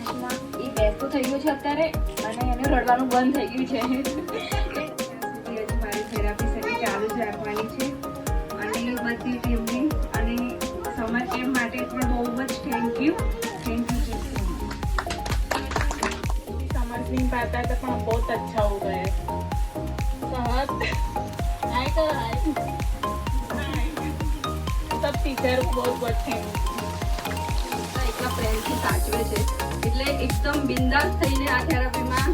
બેન્ચમાં એ બેસતો થઈ ગયો છે અત્યારે અને એને રડવાનું બંધ થઈ ગયું છે. હજુ મારી થેરાપી સેશન ચાલુ જ રાખવાની છે અને બધી ટીમને અને સમર કેમ્પ માટે પણ બહુ જ થેન્ક યુ. समर कैंप आता है तो बहुत अच्छा हो गया है. सब टीचर बहुत बहुत थैंक એટલા પ્રેમથી સાચવે છે એટલે એકદમ બિંદાસ થઈને આ થેરાપીમાં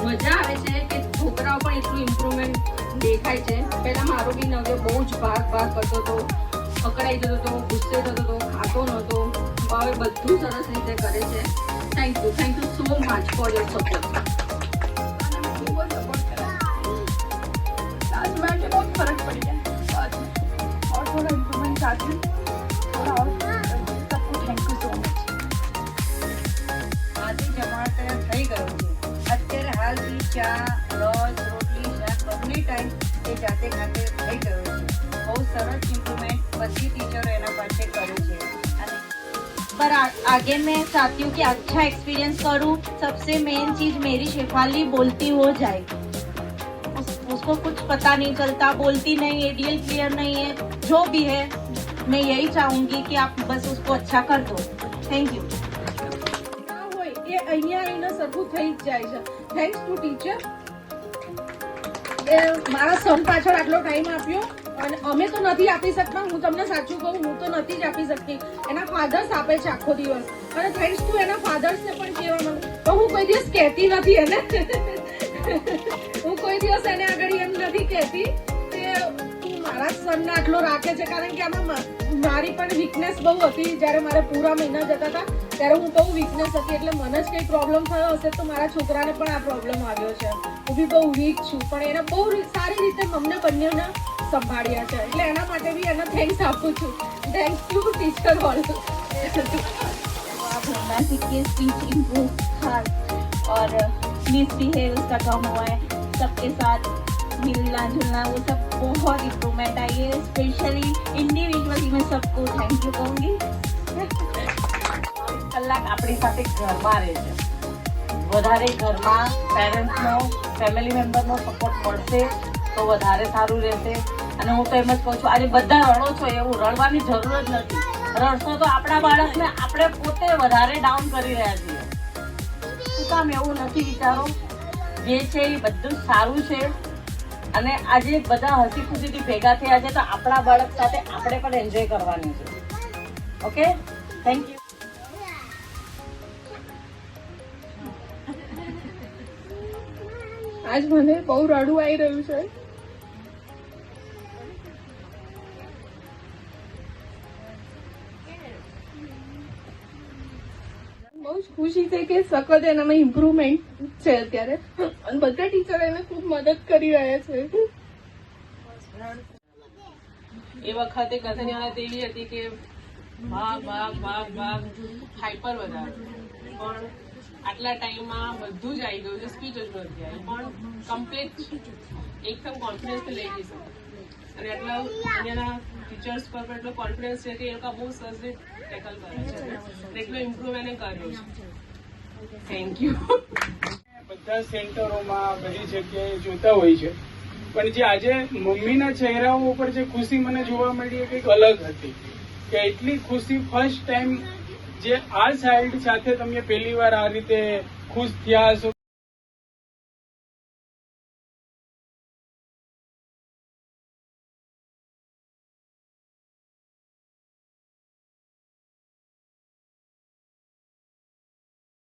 મજા આવે છે કે છોકરાઓ પણ એટલું ઇમ્પ્રુવમેન્ટ દેખાય છે. પહેલા મારો બી નવ્ય બહુ જ ભાગ કરતો હતો, પકડાઈ જતો હતો, ગુસ્સે થતો હતો, ખાતો નહોતો. હવે બધું સરસ રીતે કરે છે. Thank you so much for your support. आज में बहुत फर्क पड़ गया और थोड़ा इम्प्रूवमेंट चाहती हूँ थोड़ा और सबको थैंक यू सो मच. આથી જમાડ તૈયાર થઈ ગયો છે. અત્યારે હાલ બી ચા, રસ, રોટલી, શાક બંને ટાઈમ એ જાતે ખાતે થઈ ગયો છે. બહુ સરસ ઇમ્પ્રુવમેન્ટ બધી ટીચરો એના પાસે કરે છે. पर आगे मैं चाहती हूँ कि अच्छा एक्सपीरियंस करूँ. सबसे मेन चीज मेरी शेफाली बोलती हो जाए. उसको कुछ पता नहीं चलता, बोलती नहीं, एडीएल क्लियर नहीं है, जो भी है मैं यही चाहूंगी कि आप बस उसको अच्छा कर दो. Thank you. ના હોય એ અહીંયા આવીને સરખું થઈ જ જાય છે. Thanks to teacher. એ મારા સન પાછળ આટલો ટાઈમ આપ્યો અને અમે તો નથી આપી શકતા. હું તમને સાચું કહું, હું તો નથી જ આપી શકતી. એના ફાધર્સ આપે છે આખો દિવસ અને થેન્ક્સ ટુ એના ફાધર્સને પણ કહેવા માંગુ. તો હું કોઈ દિવસ કહેતી નથી એને હું કોઈ દિવસ એને આગળ એમ નથી કહેતી કે તું મારા સનને આટલો રાખે છે, કારણ કે આમાં મારી પણ વીકનેસ બહુ હતી. જ્યારે મારે પૂરા મહિના જતા હતા ત્યારે હું બહુ વીકનેસ હતી, એટલે મને જ કંઈ પ્રોબ્લેમ થયો હશે તો મારા છોકરાને પણ આ પ્રોબ્લેમ આવ્યો છે. હું બી બહુ વીક છું, પણ એને બહુ સારી રીતે અમને બંનેને સંભાળ્યા છે. એટલે એના માટે બી એને થેન્ક્સ આપું છું. Thanks to teacher all. आप रोमांटिक की स्पीच इम्प्रूव था और मिसबिहेव उसका कम हुआ है. सबके साथ मिलना जुलना वो सब बहुत इम्प्रूवमेंट आई है. स्पेशली इंडिविजुअली मैं सबको थैंक यू कहूँगी. કલાક આપણી સાથે ઘરમાં રહે છે. વધારે ઘરમાં પેરેન્ટ્સનો, ફેમિલી મેમ્બરનો સપોર્ટ મળશે તો વધારે સારું રહેશે. અને હું તો એમ જ કહું છું, આજે બધા રડો છો એવું રડવાની જરૂર જ નથી. રડશો તો આપણા બાળકને આપણે પોતે વધારે ડાઉન કરી રહ્યા છીએ. શું કામ એવું નથી વિચારો? જે છે એ બધું સારું છે અને આજે બધા હસી ખુશીથી ભેગા થયા છે તો આપણા બાળક સાથે આપણે પણ એન્જોય કરવાની છે. Okay, thank you. આજ મને બહુ રડવું આવી રહ્યું છે. બહુ જ ખુશી છે કે સખત એનામાં ઇમ્પ્રુવમેન્ટ છે અત્યારે અને બધા ટીચર એને ખૂબ મદદ કરી રહ્યા છે. એ વખતે કથાની હાલત એવી હતી કે ભાગ હાઈપર વધારે, પણ આટલા ટાઈમમાં બધું જ આવી ગયું છે. સ્પીચ જ નથી આવી પણ કમ્પ્લીટ એકદમ કોન્ફિડન્સ લઈ જઈ શકે. અને એટલા અહીંયાના ટીચર્સ પર પણ એટલો કોન્ફિડન્સ છે કે એ લોકો બહુ સરસ રીતે ટેકલ કરે છે. એટલો ઇમ્પ્રુવ એને કર્યો છે. Thank you. બધા સેન્ટરોમાં બધી જગ્યાએ જોતા હોય છે, પણ જે આજે મમ્મીના ચહેરાઓ ઉપર જે ખુશી મને જોવા મળી એ કંઈક અલગ હતી. કે એટલી ખુશી ફર્સ્ટ ટાઈમ જે આ ચાઇલ્ડ સાથે તમે પહેલી વાર આ રીતે ખુશ થયા હશો.